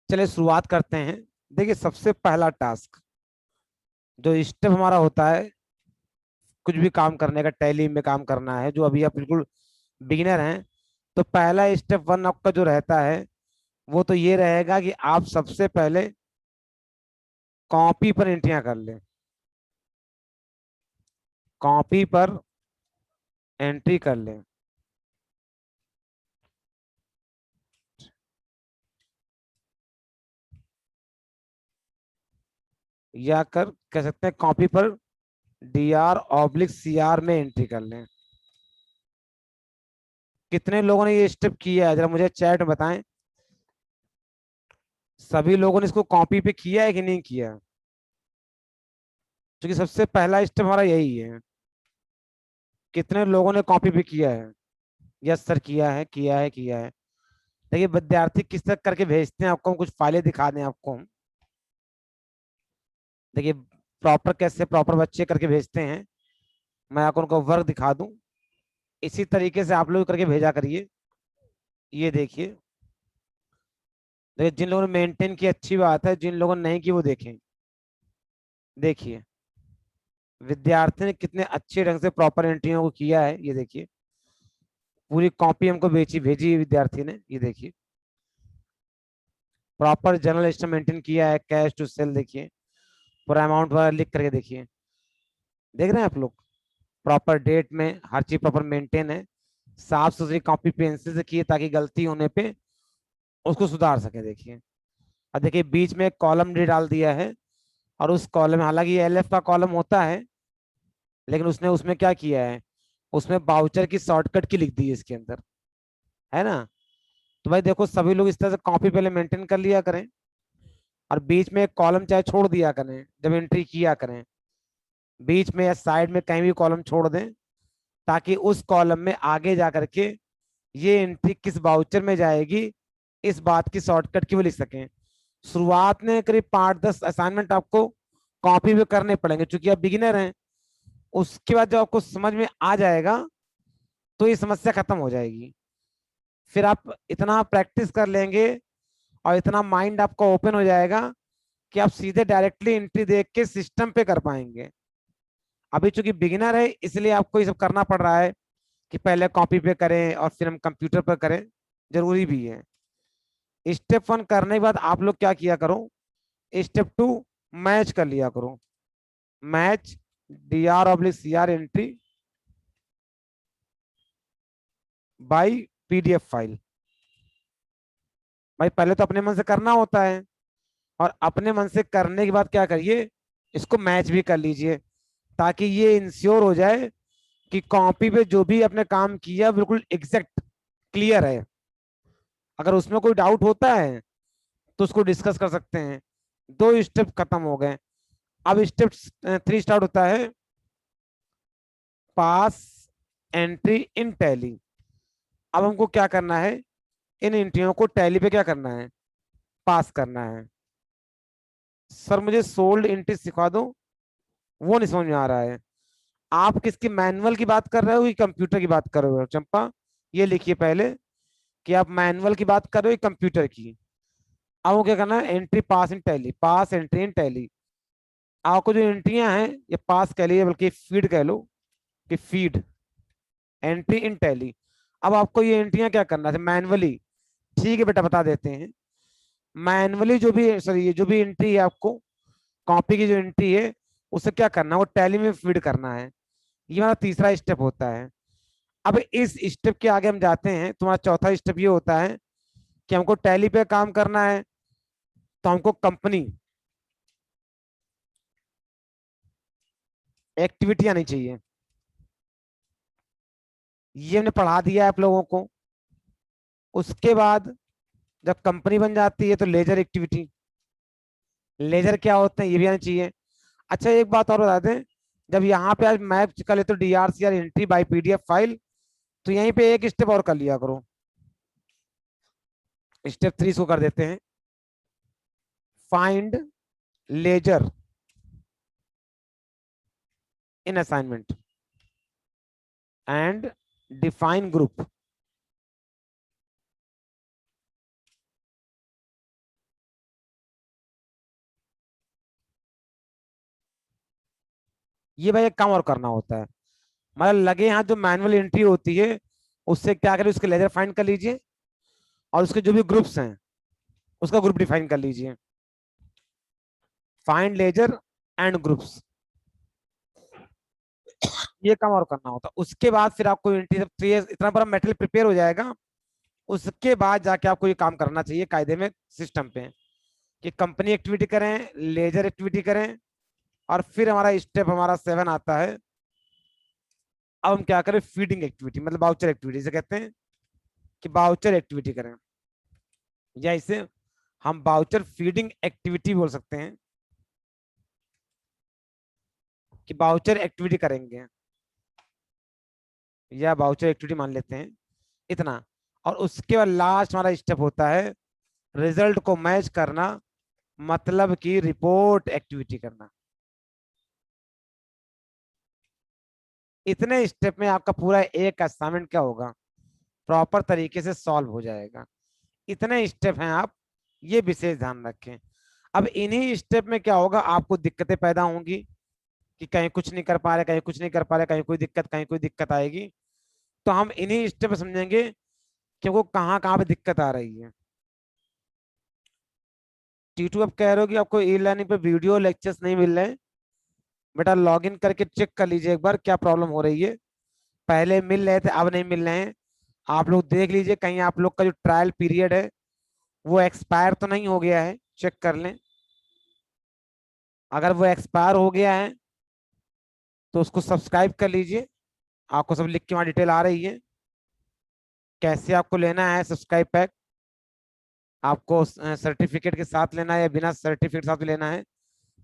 चलिए शुरुआत करते हैं। देखिए, सबसे पहला टास्क जो स्टेप हमारा होता है, कुछ भी काम करने का, टैली में काम करना है, जो अभी आप बिल्कुल बिगिनर हैं, तो पहला स्टेप वन आपका जो रहता है वो तो ये रहेगा कि आप सबसे पहले कॉपी पर एंट्रियां कर लें। कॉपी पर एंट्री कर लें, या कह सकते हैं कॉपी पर DR/CR में एंट्री कर लें। कितने लोगों ने ये स्टेप किया है, जरा मुझे चैट में बताएं। सभी लोगों ने इसको कॉपी पे किया है कि नहीं किया? क्योंकि सबसे पहला स्टेप हमारा यही है। कितने लोगों ने कॉपी पे किया है? यस सर, किया है, किया है, किया है। देखिए, विद्यार्थी किस तरह करके भेजते हैं आपको, हम कुछ फाइलें दिखा दें आपको हम। देखिए, प्रॉपर कैसे प्रॉपर बच्चे करके भेजते हैं, मैं आपको उनका वर्क दिखा दूं। इसी तरीके से आप लोग करके भेजा करिए। ये देखिए, देखिए जिन लोगों ने मेंटेन की अच्छी बात है, जिन लोगों ने नहीं की वो देखें। देखिए, विद्यार्थी ने कितने अच्छे ढंग से प्रॉपर एंट्रियों को किया है। ये देखिए, पूरी कॉपी हमको भेजी भेजी है विद्यार्थी ने। ये देखिए, प्रॉपर जर्नल सिस्टम मेंटेन किया है, कैश टू सेल देखिए, पूरा अमाउंट वगैरह लिख करके देखिए। देख रहे हैं आप लोग, प्रॉपर डेट में हर चीज प्रॉपर मेंटेन है। साफ सुथरी कॉपी पेंसिल से की है, ताकि गलती होने पे उसको सुधार सके। देखिए, अब देखिए बीच में एक कॉलम भी डाल दिया है, और उस कॉलम, हालांकि ये LF का कॉलम होता है, लेकिन उसने उसमें क्या किया है, उसमें बाउचर की शॉर्टकट की लिख दी है इसके अंदर, है ना। तो भाई देखो, सभी लोग इस तरह से कॉपी पहले मेंटेन कर लिया करें, और बीच में एक कॉलम चाहे छोड़ दिया करें जब एंट्री किया करें। बीच में या साइड में कहीं भी कॉलम छोड़ दें, ताकि उस कॉलम में आगे जा करके ये एंट्री किस बाउचर में जाएगी, इस बात की शॉर्टकट की वो लिख सकें। शुरुआत में करीब 5-10 असाइनमेंट आपको कॉपी पे करने पड़ेंगे, क्योंकि आप बिगिनर हैं। उसके बाद जब आपको समझ में आ जाएगा तो ये समस्या खत्म हो जाएगी। फिर आप इतना प्रैक्टिस कर लेंगे और इतना माइंड आपका ओपन हो जाएगा कि आप सीधे डायरेक्टली एंट्री देख के सिस्टम पे कर पाएंगे। अभी चूंकि बिगिनर है, इसलिए आपको ये सब करना पड़ रहा है कि पहले कॉपी पे करें और फिर हम कंप्यूटर पर करें। जरूरी भी है। स्टेप वन करने के बाद आप लोग क्या किया करो, स्टेप टू मैच कर लिया करो। Match DR/CR entry by PDF file. भाई पहले तो अपने मन से करना होता है, और अपने मन से करने के बाद क्या करिए, इसको मैच भी कर लीजिए, ताकि ये इंश्योर हो जाए कि कॉपी पे जो भी आपने काम किया बिल्कुल एग्जैक्ट क्लियर है। अगर उसमें कोई डाउट होता है तो उसको डिस्कस कर सकते हैं। 2 स्टेप खत्म हो गए। अब स्टेप 3 स्टार्ट होता है, पास एंट्री इन टैली। अब हमको क्या करना है, इन एंट्रियों को टैली पे क्या करना है, पास करना है। सर मुझे सोल्ड एंट्री सिखा दो, वो नहीं समझ में आ रहा है। आप किसकी मैनुअल की बात कर रहे हो कि कंप्यूटर की बात कर रहे हो चंपा? ये लिखिए पहले कि आप मैनुअल की बात कर रहे हो कि कंप्यूटर की। अब वो क्या करना है, entry pass in tally, pass entry in tally. आपको जो एंट्रियां हैं ये पास कह लीजिए, बल्कि फीड कह लो, कि फीड एंट्री इन टैली। अब आपको ये एंट्रियां क्या करना है मैनुअली। ठीक है बेटा, बता देते हैं। मैनुअली जो भी, सॉरी, ये जो भी एंट्री है आपको, कॉपी की जो एंट्री है, उसे क्या करना है, वो टैली में फीड करना है। ये हमारा तीसरा स्टेप होता है। अब इस स्टेप के आगे हम जाते हैं, तुम्हारा चौथा स्टेप ये होता है कि हमको टैली पे काम करना है, तो हमको कंपनी एक्टिविटी आनी चाहिए। ये हमने पढ़ा दिया है आप लोगों को। उसके बाद जब कंपनी बन जाती है तो लेजर एक्टिविटी, लेजर क्या होते हैं ये भी आना चाहिए। अच्छा, एक बात और बता दें, जब यहाँ पे आज मैप कर ले तो DR/CR entry bye PDF file, तो यहीं पे एक स्टेप और कर लिया करो। स्टेप 3 इसको कर देते हैं, find ledger in assignment and define group. ये भाई एक काम और करना होता है, मतलब लगे यहाँ जो मैनुअल एंट्री होती है उससे क्या करें, उसके लेजर फाइंड कर लीजिए और उसके जो भी ग्रुप्स हैं उसका ग्रुप डिफाइन कर लीजिए, फाइंड लेजर एंड ग्रुप्स, ये काम और करना होता है। उसके बाद फिर आपको एंट्री सब चाहिए, इतना बड़ा मेटेरियल प्रिपेयर हो जाएगा, उसके बाद जाके आपको ये काम करना चाहिए कायदे में सिस्टम पे, कि कंपनी एक्टिविटी करें, लेजर एक्टिविटी करें, और फिर हमारा स्टेप हमारा 7 आता है। अब हम क्या करें, फीडिंग एक्टिविटी मतलब बाउचर एक्टिविटी से कहते हैं कि बाउचर एक्टिविटी करें, या इसे हम बाउचर फीडिंग एक्टिविटी बोल सकते हैं कि बाउचर एक्टिविटी करेंगे, या बाउचर एक्टिविटी मान लेते हैं इतना। और उसके बाद लास्ट हमारा स्टेप होता है रिजल्ट को मैच करना, मतलब कि रिपोर्ट एक्टिविटी करना। इतने स्टेप में आपका पूरा एक असाइनमेंट क्या होगा, प्रॉपर तरीके से सॉल्व हो जाएगा। इतने स्टेप हैं, आप ये विशेष ध्यान रखें। अब इन्हीं स्टेप में क्या होगा, आपको दिक्कतें पैदा होंगी कि कहीं कुछ नहीं कर पा रहे, कहीं कुछ नहीं कर पा रहे, कहीं कोई दिक्कत, कहीं कोई दिक्कत आएगी। तो हम इन्हीं स्टेप में समझेंगे कि वो कहाँ कहाँ पे दिक्कत आ रही है। टीटू अब कह रहे हो कि आपको ई लर्निंग पे वीडियो लेक्चर्स नहीं मिल रहे हैं, बेटा लॉग इन करके चेक कर लीजिए एक बार क्या प्रॉब्लम हो रही है। पहले मिल रहे थे, अब नहीं मिल रहे हैं। आप लोग देख लीजिए कहीं आप लोग का जो ट्रायल पीरियड है वो एक्सपायर तो नहीं हो गया है, चेक कर लें। अगर वो एक्सपायर हो गया है तो उसको सब्सक्राइब कर लीजिए, आपको सब लिख के वहां डिटेल आ रही है कैसे आपको लेना है सब्सक्राइब पैक। आपको सर्टिफिकेट के साथ लेना है या बिना सर्टिफिकेट साथ लेना है,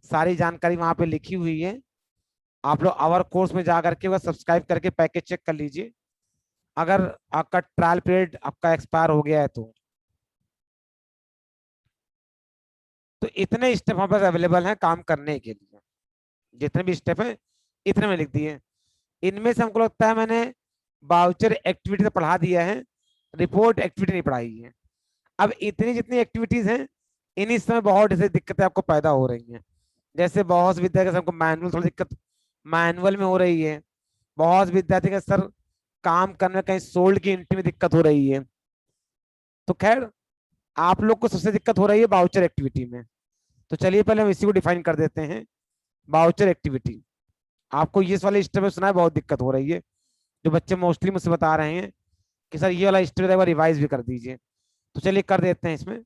सारी जानकारी वहां पे लिखी हुई है। आप लोग आवर कोर्स में जा करके वह सब्सक्राइब करके पैकेज चेक कर लीजिए, अगर आपका ट्रायल पीरियड आपका एक्सपायर हो गया है तो इतने स्टेप हमारे पास अवेलेबल हैं काम करने के लिए। जितने भी स्टेप है इतने में लिख दिए। इनमें से हमको लगता है मैंने बाउचर एक्टिविटी तो पढ़ा दिया है, रिपोर्ट एक्टिविटी नहीं पढ़ाई है। अब इतनी जितनी एक्टिविटीज हैं इन्हीं समय बहुत ऐसी दिक्कतें आपको पैदा हो रही हैं। जैसे बहुत से विद्यार्थी हमको मैनुअल थोड़ी दिक्कत मैनुअल में हो रही है, बहुत विद्यार्थी का सर काम करने में कहीं सोल्ड की एंट्री में दिक्कत हो रही है। तो खैर आप लोग को सबसे दिक्कत हो रही है बाउचर एक्टिविटी में। तो चलिए पहले हम इसी को डिफाइन कर देते हैं, बाउचर एक्टिविटी। आपको ये वाले स्टेप में सुना है बहुत दिक्कत हो रही है, जो बच्चे मोस्टली मुझसे बता रहे हैं कि सर ये वाला स्टेप एक बार रिवाइज भी कर दीजिए। तो चलिए कर देते हैं इसमें।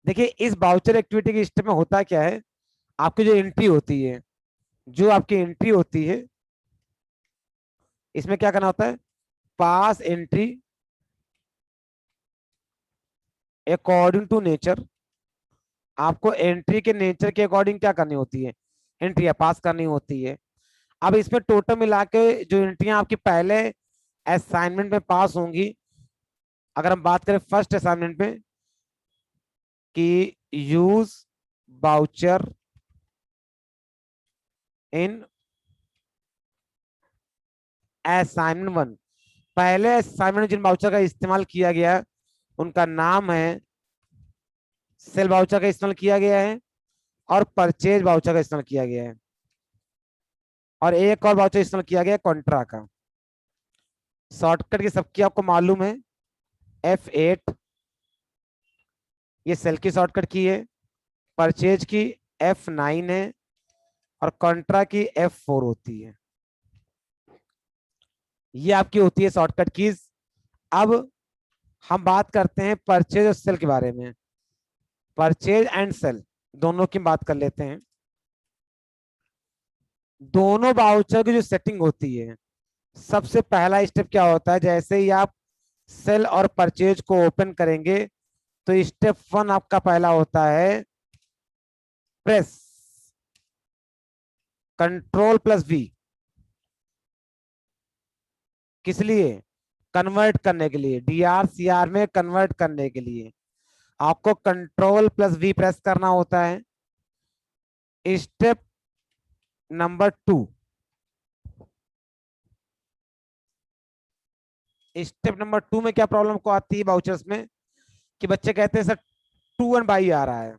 देखिए इस बाउचर एक्टिविटी के स्टेप में होता क्या है, आपकी जो एंट्री होती है, जो आपकी एंट्री होती है इसमें क्या करना होता है, पास एंट्री अकॉर्डिंग टू नेचर। आपको एंट्री के नेचर के अकॉर्डिंग क्या करनी होती है, एंट्री पास करनी होती है। अब इसमें टोटल मिला के जो एंट्रियां आपकी पहले असाइनमेंट में पास होंगी, अगर हम बात करें फर्स्ट असाइनमेंट में कि यूज बाउचर इन असाइनमेंट 1, पहले असाइनमेंट जिन बाउचर का इस्तेमाल किया गया उनका नाम है सेल बाउचर का इस्तेमाल किया गया है और परचेज बाउचर का इस्तेमाल किया गया है, और एक और बाउचर इस्तेमाल किया गया है कॉन्ट्रा का। शॉर्टकट की सबकी आपको मालूम है, F8 ये सेल की शॉर्टकट की है, परचेज की F9 है, और कॉन्ट्रा की F4 होती है। ये आपकी होती है शॉर्टकट कीज। अब हम बात करते हैं परचेज और सेल के बारे में। परचेज एंड सेल दोनों की बात कर लेते हैं। दोनों बाउचर की जो सेटिंग होती है, सबसे पहला स्टेप क्या होता है, जैसे ही आप सेल और परचेज को ओपन करेंगे तो स्टेप 1 आपका पहला होता है प्रेस Ctrl+V। किस लिए, कन्वर्ट करने के लिए, DRCR में कन्वर्ट करने के लिए आपको Ctrl+V प्रेस करना होता है। स्टेप नंबर 2, स्टेप नंबर 2 में क्या प्रॉब्लम को आती है बाउचर्स में, कि बच्चे कहते हैं सर 2 बाई आ रहा है,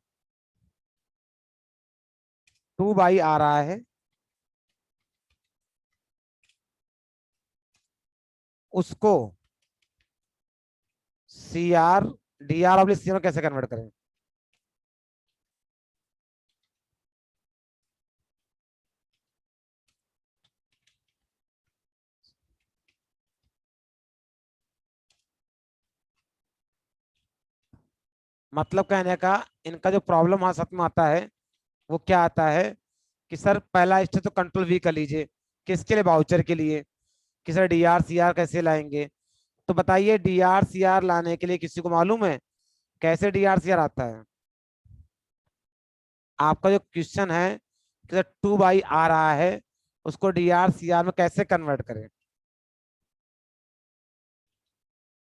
2 बाई आ रहा है, उसको C R D R oblique C में कैसे कन्वर्ट करें? मतलब कहने का इनका जो प्रॉब्लम वहां साथ में आता है वो क्या आता है कि सर पहला स्टेप तो कंट्रोल वी कर लीजिए, किसके लिए? वाउचर के लिए। कि sir D R C R कैसे लाएंगे? तो बताइए डी आर सी आर लाने के लिए किसी को मालूम है कैसे डी आर सी आर आता है? आपका जो क्वेश्चन है कि सर 2 बाई आ रहा है, उसको डी आर सी आर में कैसे कन्वर्ट करें?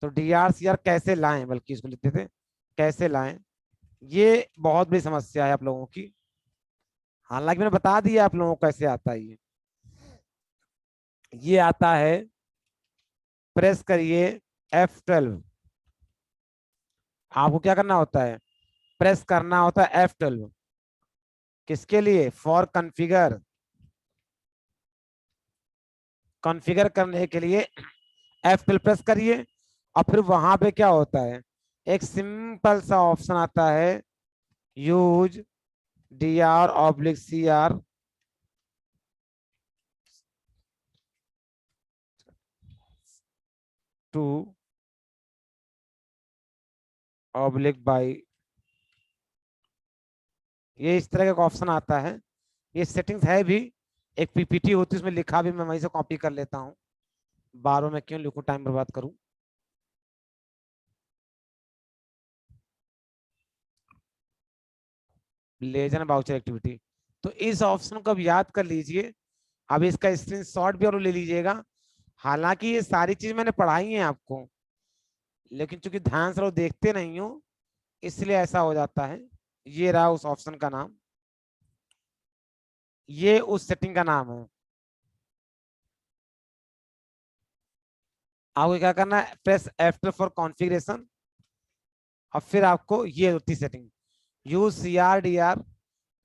तो डी आर सी आर कैसे लाएं, बल्कि इसको लिखते थे कैसे लाएं। ये बहुत बड़ी समस्या है आप लोगों की। हालांकि मैंने बता दिया आप लोगों को कैसे आता है ये आता है, प्रेस करिए F12। आपको क्या करना होता है? प्रेस करना होता है F12। किसके लिए? For configure. कॉन्फ़िगर करने के लिए F12 प्रेस करिए, और फिर वहां पे क्या होता है, एक सिंपल सा ऑप्शन आता है, use D R oblique C R to oblique by. ये इस तरह का ऑप्शन आता है। ये सेटिंग्स है भी, एक पीपीटी होती है उसमें लिखा भी, मैं वहीं से कॉपी कर लेता हूँ। बार बार मैं क्यों लिखूं, टाइम बर्बाद करूं। लेजर बाउचर एक्टिविटी, तो इस ऑप्शन को अब याद कर लीजिए। अब इसका स्क्रीनशॉट भी और ले लीजिएगा। हालांकि ये सारी चीज मैंने पढ़ाई है आपको, लेकिन चूंकि ध्यान से लोग देखते नहीं हो इसलिए ऐसा हो जाता है। ये रहा उस ऑप्शन का नाम, ये उस सेटिंग का नाम है। आपको क्या करना है, प्रेस F12 फॉर कॉन्फ़िगरेशन, और फिर आपको ये होती setting, use C R D R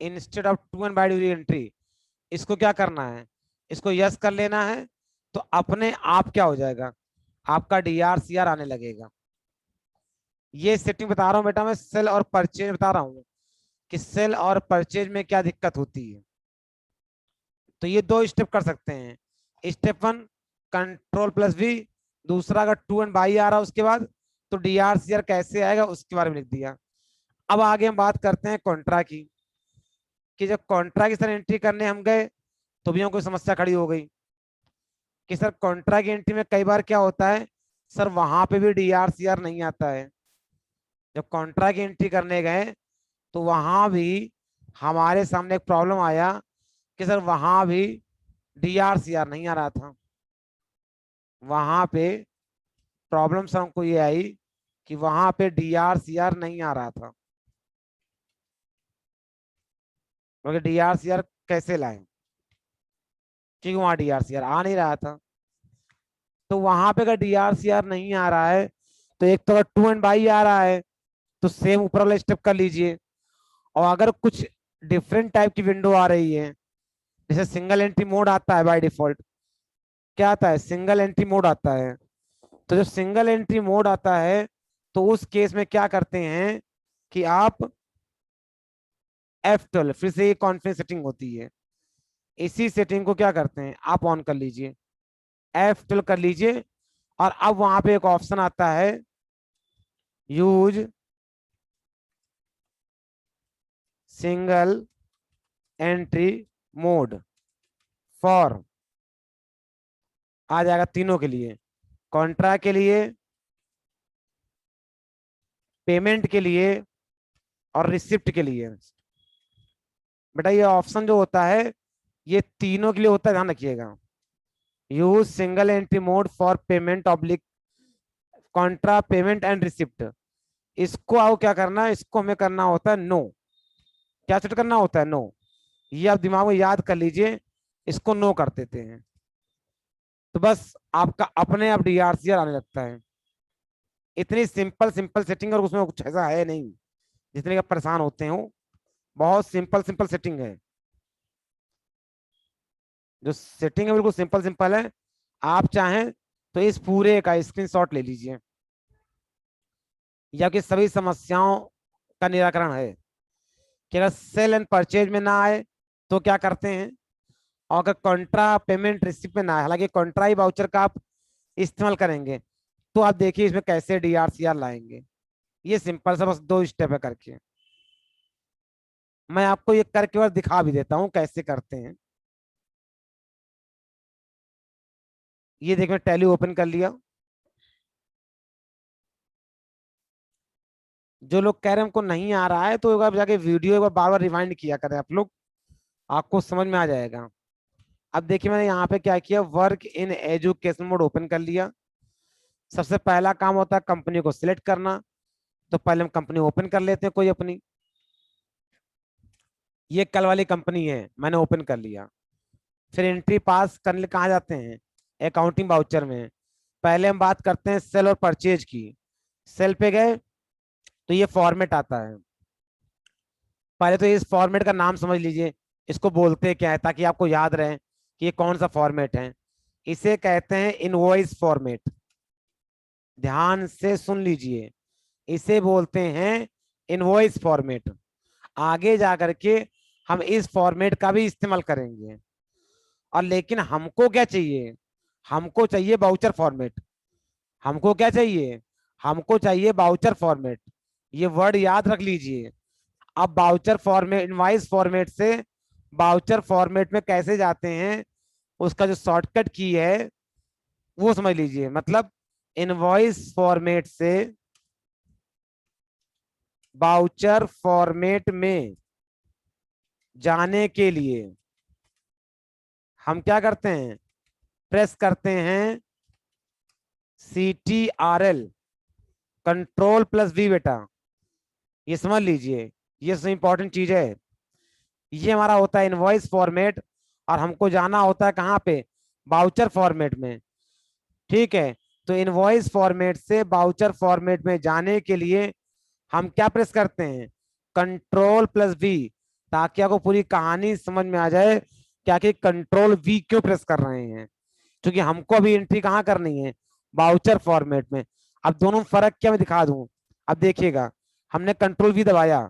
instead of to and by entry. इसको क्या करना है, इसको यस कर लेना है, तो अपने आप क्या हो जाएगा, आपका डी आर सी आर आने लगेगा। ये सेटिंग बता रहा हूँ बेटा, मैं सेल और परचेज बता रहा हूँ कि सेल और परचेज में क्या दिक्कत होती है। तो ये 2 स्टेप कर सकते हैं। स्टेप 1 कंट्रोल प्लस वी, दूसरा अगर टू एंड बाई आ रहा है उसके बाद तो डी आर सी आर कैसे आएगा उसके बारे में लिख दिया। अब आगे हम बात करते हैं कॉन्ट्रा की, कि जब कॉन्ट्रा की सर एंट्री करने हम गए तो भी हमको समस्या खड़ी हो गई कि सर कॉन्ट्रा की एंट्री में कई बार क्या होता है, सर वहां पे भी डी आर सी आर नहीं आता है। जब कॉन्ट्रा की एंट्री करने गए तो वहां भी हमारे सामने एक प्रॉब्लम आया कि सर वहां भी डी आर सी आर नहीं आ रहा था। वहां पे प्रॉब्लम सर हमको ये आई कि वहां पे डी आर सी आर नहीं आ रहा था। क्योंकि डी आर सी आर कैसे लाए, क्योंकि वहां डी आर सी आर आ नहीं रहा था। तो वहां पे अगर डी आर सी आर नहीं आ रहा है, तो एक तो अगर टू एंड बाई आ रहा है तो सेम ऊपर वाला स्टेप कर लीजिए। और अगर कुछ डिफरेंट टाइप की विंडो आ रही है, जैसे सिंगल एंट्री मोड आता है बाय डिफॉल्ट, क्या आता है, सिंगल एंट्री मोड आता है। तो जब सिंगल एंट्री मोड आता है तो उस केस में क्या करते हैं कि आप F12 फिर से ये कॉन्फ़िगरेशन सेटिंग होती है, इसी सेटिंग को क्या करते हैं आप ऑन कर लीजिए, F12 कर लीजिए। और अब वहां पे एक ऑप्शन आता है, use single entry mode for, आ जाएगा तीनों के लिए, कॉन्ट्रा के लिए, पेमेंट के लिए, और रिसिप्ट के लिए। बेटा ये ऑप्शन जो होता है ये तीनों के लिए होता है, ध्यान रखिएगा। Use single entry mode for payment oblique Contra payment and receipt. इसको आओ क्या करना है, इसको हमें करना होता है नो। क्या सेट करना होता है, नो। ये आप दिमाग में याद कर लीजिए, इसको नो कर देते हैं तो बस आपका अपने आप डीआरसीआर आने लगता है। इतनी सिंपल सिंपल सेटिंग, और उसमें कुछ ऐसा है नहीं जितने का परेशान होते हो। बहुत सिंपल सिंपल सेटिंग है, जो सेटिंग है बिल्कुल सिंपल सिंपल है। आप चाहें तो इस पूरे का स्क्रीनशॉट ले लीजिए, या कि सभी समस्याओं का निराकरण है कि अगर सेल एंड परचेज में ना आए तो क्या करते हैं, और अगर कॉन्ट्रा पेमेंट रिसिप्ट में ना आए, हालांकि कॉन्ट्रा ही वाउचर का आप इस्तेमाल करेंगे, तो आप देखिए इसमें कैसे DRCR लाएंगे। ये सिंपल सा बस 2 स्टेप है करके, मैं आपको ये करके और दिखा भी देता हूं कैसे करते हैं। ये देखिए टैली ओपन कर लिया। जो लोग कह रहे हैं हमको नहीं आ रहा है, तो एक बार जाके वीडियो एक बार बार बार रिवाइंड किया करें आप लोग, आपको समझ में आ जाएगा। अब देखिए मैंने यहाँ पे क्या किया, work in education mode open कर लिया। सबसे पहला काम होता है कंपनी को सिलेक्ट करना, तो पहले हम कंपनी ओपन कर लेते हैं कोई अपनी। ये कल वाली कंपनी है, मैंने ओपन कर लिया। फिर एंट्री पास करने कहाँ जाते हैं, अकाउंटिंग वाउचर में। पहले हम बात करते हैं सेल और परचेज की। सेल पे गए तो ये फॉर्मेट आता है। पहले तो इस फॉर्मेट का नाम समझ लीजिए, इसको बोलते क्या है, ताकि आपको याद रहे कि ये कौन सा फॉर्मेट है। इसे कहते हैं इनवॉइस फॉर्मेट। ध्यान से सुन लीजिए, इसे बोलते हैं इनवॉइस फॉर्मेट। आगे जाकर के हम इस फॉर्मेट का भी इस्तेमाल करेंगे। और लेकिन हमको क्या चाहिए, हमको चाहिए बाउचर फॉर्मेट। हमको क्या चाहिए, हमको चाहिए बाउचर फॉर्मेट। ये वर्ड याद रख लीजिए। अब बाउचर फॉर्मेट, इनवाइस फॉर्मेट से बाउचर फॉर्मेट में कैसे जाते हैं, उसका जो शॉर्टकट की है वो समझ लीजिए। मतलब इनवॉइस फॉर्मेट से बाउचर फॉर्मेट में जाने के लिए हम क्या करते हैं, प्रेस करते हैं CTRL, Ctrl+V बेटा। ये समझ लीजिए, ये सबसे इंपॉर्टेंट चीज है। ये हमारा होता है इनवॉइस फॉर्मेट, और हमको जाना होता है कहाँ पे, बाउचर फॉर्मेट में। ठीक है, तो इनवॉइस फॉर्मेट से बाउचर फॉर्मेट में जाने के लिए हम क्या प्रेस करते हैं, Ctrl+V, ताकि आपको पूरी कहानी समझ में आ जाए कि आखिर Ctrl+V क्यों प्रेस कर रहे हैं। क्योंकि हमको अभी एंट्री कहाँ करनी है, बाउचर फॉर्मेट में। अब दोनों में फर्क क्या मैं दिखा दूं। अब देखिएगा, हमने Ctrl+V दबाया,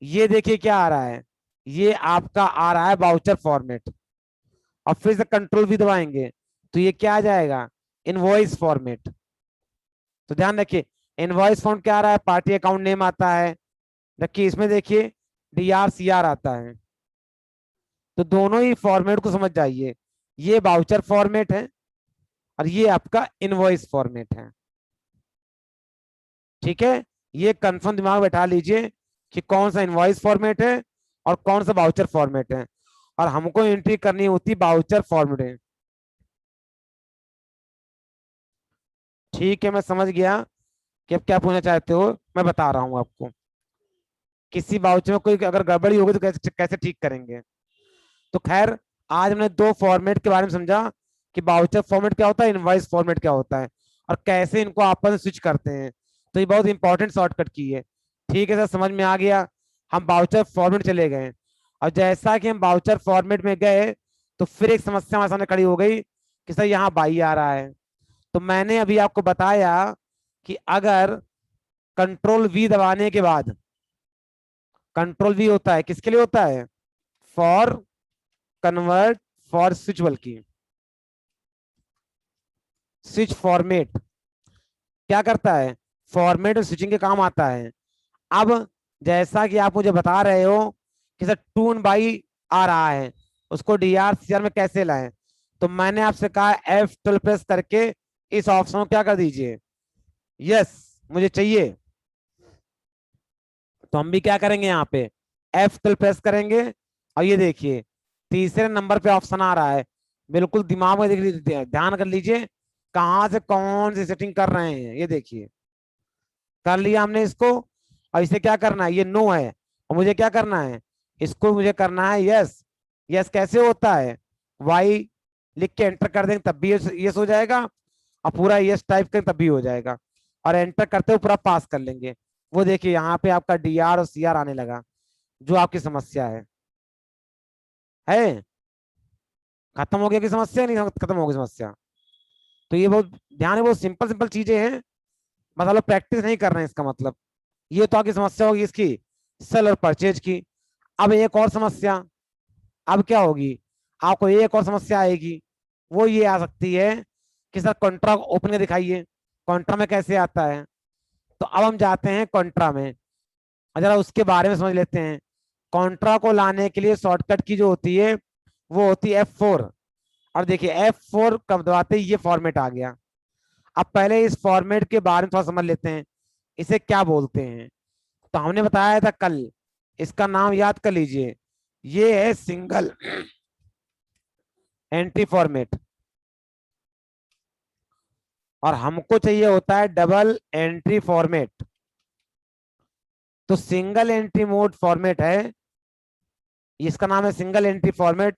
ये देखिए क्या आ रहा है, ये आपका आ रहा है बाउचर फॉर्मेट। और फिर से Ctrl+V दबाएंगे तो ये क्या आ जाएगा, इनवॉइस फॉर्मेट। तो ध्यान रखिए, इनवॉइस फॉर्मेट क्या आ रहा है, पार्टी अकाउंट नेम आता है, जबकि इसमें देखिए DRCR आता है। तो दोनों ही फॉर्मेट को समझ जाइए, ये बाउचर फॉर्मेट है और ये आपका इनवॉइस फॉर्मेट है। ठीक है, ये कंफर्म दिमाग बैठा लीजिए कि कौन सा इनवॉइस फॉर्मेट है और कौन सा बाउचर फॉर्मेट है, और हमको एंट्री करनी होती बाउचर फॉर्मेट है। ठीक है, मैं समझ गया कि अब क्या पूछना चाहते हो, मैं बता रहा हूं आपको। किसी बाउचर में कोई अगर गड़बड़ी होगी तो कैसे कैसे ठीक करेंगे। तो खैर, आज हमने 2 फॉर्मेट के बारे में समझा कि बाउचर फॉर्मेट क्या होता है, इनवॉइस फॉर्मेट क्या होता है, और कैसे इनको आपस में स्विच करते हैं। तो ये बहुत इंपॉर्टेंट शॉर्टकट की है। ठीक है सर, समझ में आ गया। हम बाउचर फॉर्मेट चले गए, और जैसा कि हम बाउचर फॉर्मेट में गए तो फिर एक समस्या हमारे सामने खड़ी हो गई कि सर यहाँ बाई आ रहा है। तो मैंने अभी आपको बताया कि अगर Ctrl+V दबाने के बाद, Ctrl+V होता है किसके लिए होता है, फॉर कन्वर्ट, फॉर स्विचबल की, स्विच फॉर्मेट क्या करता है, फॉर्मेट और स्विचिंग के काम आता है। अब जैसा कि आप मुझे बता रहे हो कि सर टून बाई आ रहा है, उसको DRCR में कैसे लाएं, तो मैंने आपसे कहा F12 प्रेस करके इस ऑप्शन को क्या कर दीजिए, यस मुझे चाहिए। तो हम भी क्या करेंगे, यहाँ पे F12 प्रेस करेंगे, और ये देखिए तीसरे नंबर पे ऑप्शन आ रहा है। बिल्कुल दिमाग में ध्यान कर लीजिए कहाँ से कौन सी सेटिंग कर रहे हैं। ये देखिए कर लिया हमने इसको, और इसे क्या करना है, ये नो है, और मुझे क्या करना है, इसको मुझे करना है यस। यस कैसे होता है, वाई लिख के एंटर कर देंगे तब भी यस हो जाएगा, और पूरा यस टाइप करें तब भी हो जाएगा, और एंटर करते हुए पूरा पास कर लेंगे। वो देखिए यहाँ पे आपका DR और CR आने लगा, जो आपकी समस्या है खत्म हो गया की समस्या, नहीं खत्म हो गई समस्या। तो ये बहुत ध्यान है, बहुत सिंपल सिंपल चीजें हैं, मतलब प्रैक्टिस नहीं कर रहे हैं इसका मतलब। ये तो आपकी समस्या होगी इसकी, सेल और परचेज की। अब एक और समस्या, अब क्या होगी, आपको एक और समस्या आएगी, वो ये आ सकती है कि सर कॉन्ट्रा ओपन के दिखाइए, कॉन्ट्रा में कैसे आता है। तो अब हम जाते हैं कॉन्ट्रा में, जरा उसके बारे में समझ लेते हैं। कॉन्ट्रा को लाने के लिए शॉर्टकट की जो होती है वो होती है F4। और देखिए F4 कब दबाते ही ये फॉर्मेट आ गया। अब पहले इस फॉर्मेट के बारे में थोड़ा समझ लेते हैं, इसे क्या बोलते हैं। तो हमने बताया था कल, इसका नाम याद कर लीजिए, ये है सिंगल एंट्री फॉर्मेट, और हमको चाहिए होता है डबल एंट्री फॉर्मेट। तो सिंगल एंट्री मोड फॉर्मेट है, इसका नाम है सिंगल एंट्री फॉर्मेट।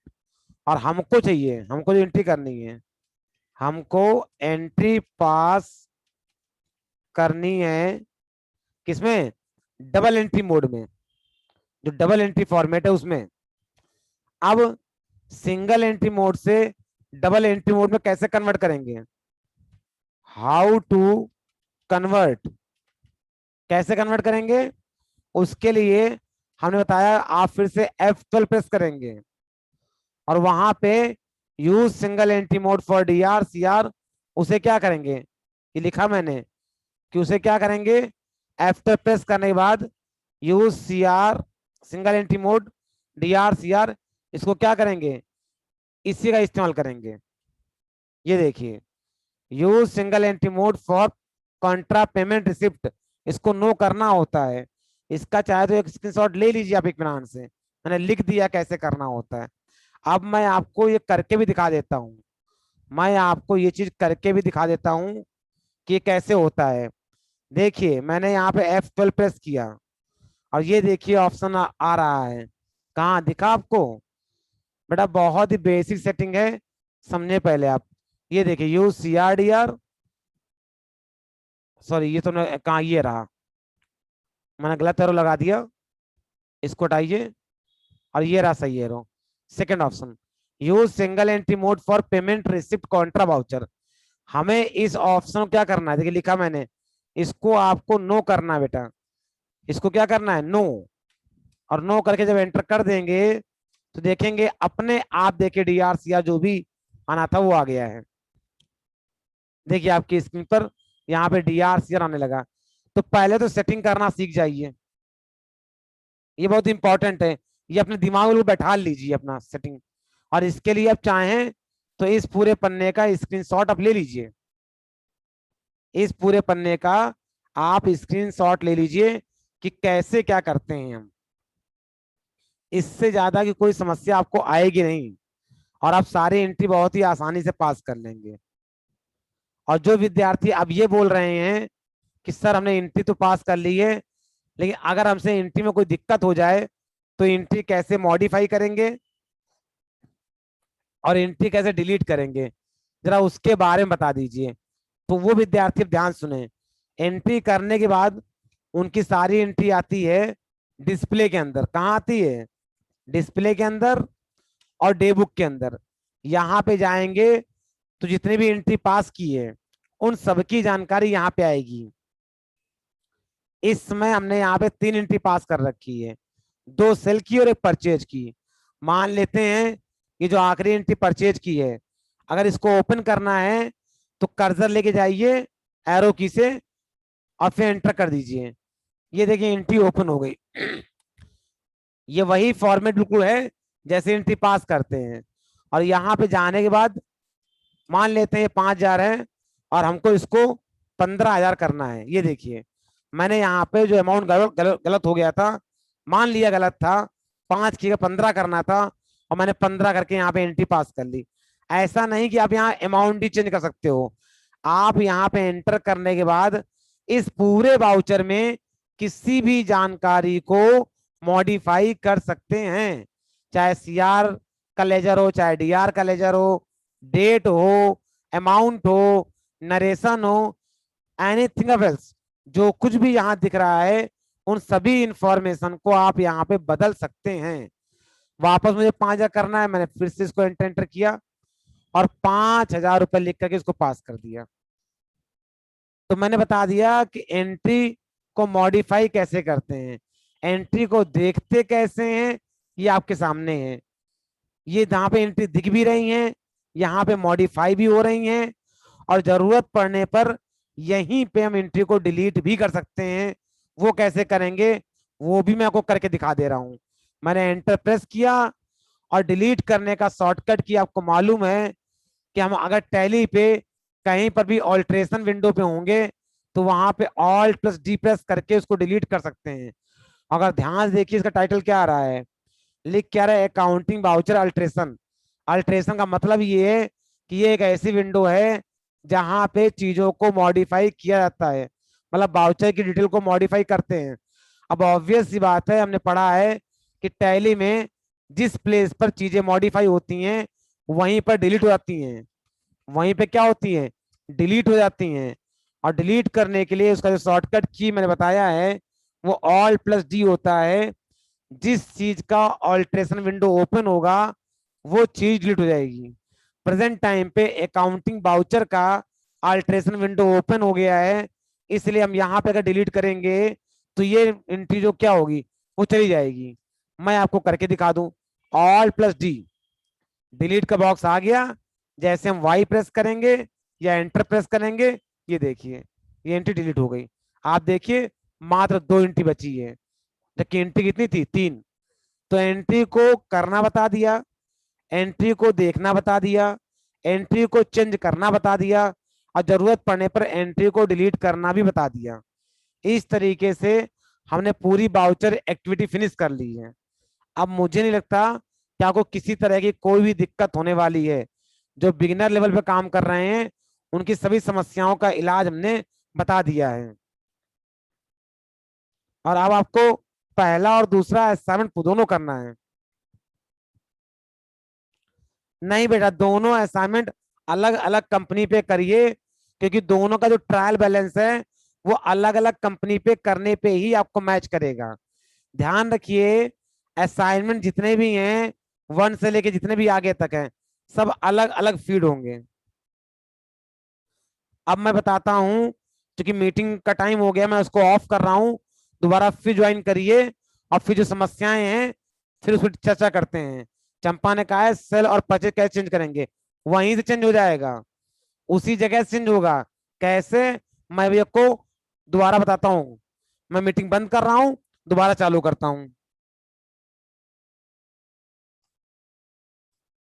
और हमको चाहिए, हमको जो एंट्री करनी है, हमको एंट्री पास करनी है किसमें, डबल एंट्री मोड में, जो डबल एंट्री फॉर्मेट है उसमें। अब सिंगल एंट्री मोड से डबल एंट्री मोड में कैसे कन्वर्ट करेंगे, हाउ टू कन्वर्ट, कैसे कन्वर्ट करेंगे, उसके लिए हमने बताया आप फिर से F12 प्रेस करेंगे, और वहां पे use single entry mode for DRCR, उसे क्या करेंगे, ये लिखा मैंने कि उसे क्या करेंगे, F12 प्रेस करने के बाद use CR single entry mode DRCR, इसको क्या करेंगे, इसी का इस्तेमाल करेंगे। ये देखिए, use single entry mode for Contra payment receipt, इसको नो करना होता है। इसका चाहे तो एक स्क्रीनशॉट ले लीजिए आप इत्मीनान से, मैंने लिख दिया कैसे करना होता है। अब मैं आपको ये करके भी दिखा देता हूँ, मैं आपको ये चीज करके भी दिखा देता हूँ कि कैसे होता है। देखिए मैंने यहाँ पे F12 प्रेस किया, और ये देखिए ऑप्शन आ रहा है, कहाँ दिखा आपको, बेटा बहुत ही बेसिक सेटिंग है, समझे पहले आप। ये देखिए यूज CRDR, सॉरी ये तो कहाँ, ये रहा, मैंने गलत एरो लगा दिया, इसको हटाइए, और ये रहा सही arrow. Second option, use single entry mode for payment receipt Contra voucher, हमें इस ऑप्शन को क्या करना है, देखिए लिखा मैंने, इसको आपको नो करना है बेटा, इसको क्या करना है, नो। और नो करके जब एंटर कर देंगे तो देखेंगे अपने आप, देखिए DRCR जो भी आना था वो आ गया है। देखिए आपकी स्क्रीन पर यहाँ पे DRCR आने लगा। तो पहले तो सेटिंग करना सीख जाइए, ये बहुत इंपॉर्टेंट है, ये अपने दिमाग में बैठा लीजिए अपना सेटिंग। और इसके लिए आप चाहें तो इस पूरे पन्ने का स्क्रीनशॉट आप ले लीजिए, इस पूरे पन्ने का आप स्क्रीनशॉट ले लीजिए कि कैसे क्या करते हैं हम। इससे ज्यादा की कोई समस्या आपको आएगी नहीं, और आप सारे एंट्री बहुत ही आसानी से पास कर लेंगे। और जो विद्यार्थी अब ये बोल रहे हैं कि सर हमने एंट्री तो पास कर ली है, लेकिन अगर हमसे एंट्री में कोई दिक्कत हो जाए तो एंट्री कैसे मॉडिफाई करेंगे और एंट्री कैसे डिलीट करेंगे, जरा उसके बारे में बता दीजिए। तो वो विद्यार्थी ध्यान सुने, एंट्री करने के बाद उनकी सारी एंट्री आती है डिस्प्ले के अंदर, कहाँ आती है, डिस्प्ले के अंदर और डे बुक के अंदर। यहाँ पे जाएंगे तो जितने भी एंट्री पास की है उन सबकी जानकारी यहाँ पे आएगी। इस समय हमने यहाँ पे 3 एंट्री पास कर रखी है, 2 सेल की और 1 परचेज की। मान लेते हैं ये जो आखिरी एंट्री परचेज की है, अगर इसको ओपन करना है तो कर्सर लेके जाइए एरो की से और फिर एंटर कर दीजिए। ये देखिए एंट्री ओपन हो गई। ये वही फॉर्मेट बिल्कुल है जैसे एंट्री पास करते हैं। और यहाँ पे जाने के बाद मान लेते हैं ये 5,000 है और हमको इसको 15,000 करना है। ये देखिए मैंने यहाँ पे जो अमाउंट गलत हो गया था, मान लिया गलत था, 5 की 15 करना था, और मैंने 15 करके यहाँ पे एंट्री पास कर ली। ऐसा नहीं कि आप यहाँ अमाउंट ही चेंज कर सकते हो, आप यहाँ पे एंटर करने के बाद इस पूरे वाउचर में किसी भी जानकारी को मॉडिफाई कर सकते हैं, चाहे CR का लेजर हो, चाहे DR का लेजर हो, डेट हो, अमाउंट हो, नरेशन हो, एनीथिंग एल्स, जो कुछ भी यहाँ दिख रहा है उन सभी इंफॉर्मेशन को आप यहाँ पे बदल सकते हैं। वापस मुझे 5,000 करना है, मैंने फिर से इसको एंटर किया, और 5,000 रुपये लिख करके इसको पास कर दिया। तो मैंने बता दिया कि एंट्री को मॉडिफाई कैसे करते हैं, एंट्री को देखते कैसे हैं, ये आपके सामने है। ये जहां पे एंट्री दिख भी रही है, यहाँ पे मॉडिफाई भी हो रही हैं, और जरूरत पड़ने पर यहीं पे हम एंट्री को डिलीट भी कर सकते हैं। वो कैसे करेंगे वो भी मैं आपको करके दिखा दे रहा हूं। मैंने एंटर प्रेस किया और डिलीट करने का शॉर्टकट की आपको मालूम है कि हम अगर टैली पे कहीं पर भी ऑल्ट्रेशन विंडो पे होंगे तो वहां पे ऑल्ट प्लस डी प्रेस करके उसको डिलीट कर सकते हैं। अगर ध्यान से देखिए इसका टाइटल क्या आ रहा है, लिख क्या रहा है, अकाउंटिंग वाउचर अल्ट्रेशन। अल्ट्रेशन का मतलब ये है कि ये एक ऐसी विंडो है जहां पे चीजों को मॉडिफाई किया जाता है, मतलब वाउचर की डिटेल को मॉडिफाई करते हैं। अब ऑब्वियस सी बात है, हमने पढ़ा है कि टैली में जिस प्लेस पर चीजें मॉडिफाई होती हैं वहीं पर डिलीट हो जाती हैं, वहीं पे क्या होती हैं, डिलीट हो जाती हैं। और डिलीट करने के लिए उसका जो शॉर्टकट की मैंने बताया है वो ऑल प्लस डी होता है। जिस चीज का ऑल्ट्रेशन विंडो ओपन होगा वो चीज डिलीट हो जाएगी। प्रेजेंट टाइम पे अकाउंटिंग बाउचर का अल्ट्रेशन विंडो ओपन हो गया है, इसलिए हम यहाँ पे अगर डिलीट करेंगे तो ये एंट्री जो क्या होगी वो चली जाएगी। मैं आपको करके दिखा दूं, ऑल प्लस डी, डिलीट का बॉक्स आ गया। जैसे हम वाई प्रेस करेंगे या एंटर प्रेस करेंगे, ये देखिए ये एंट्री डिलीट हो गई। आप देखिए मात्र 2 एंट्री बची है, जबकि एंट्री कितनी थी, 3। तो एंट्री को करना बता दिया, एंट्री को देखना बता दिया, एंट्री को चेंज करना बता दिया, और जरूरत पड़ने पर एंट्री को डिलीट करना भी बता दिया। इस तरीके से हमने पूरी बाउचर एक्टिविटी फिनिश कर ली है। अब मुझे नहीं लगता कि आपको किसी तरह की कोई भी दिक्कत होने वाली है। जो बिगिनर लेवल पे काम कर रहे हैं उनकी सभी समस्याओं का इलाज हमने बता दिया है। और अब आपको पहला और दूसरा असाइनमेंट दोनों करना है। नहीं बेटा, दोनों असाइनमेंट अलग अलग कंपनी पे करिए, क्योंकि दोनों का जो ट्रायल बैलेंस है वो अलग अलग कंपनी पे करने पे ही आपको मैच करेगा। ध्यान रखिए, असाइनमेंट जितने भी हैं 1 से लेके जितने भी आगे तक हैं सब अलग अलग फीड होंगे। अब मैं बताता हूं, क्योंकि मीटिंग का टाइम हो गया, मैं उसको ऑफ कर रहा हूं। दोबारा फिर ज्वाइन करिए और फिर जो समस्याएं हैं फिर उस पर चर्चा करते हैं। चंपा ने कहा है सेल और परचेज कैसे चेंज करेंगे, वहीं से चेंज हो जाएगा, उसी जगह से चेंज होगा। कैसे, मैं भी आपको दोबारा बताता हूँ। मैं मीटिंग बंद कर रहा हूँ, दोबारा चालू करता हूँ।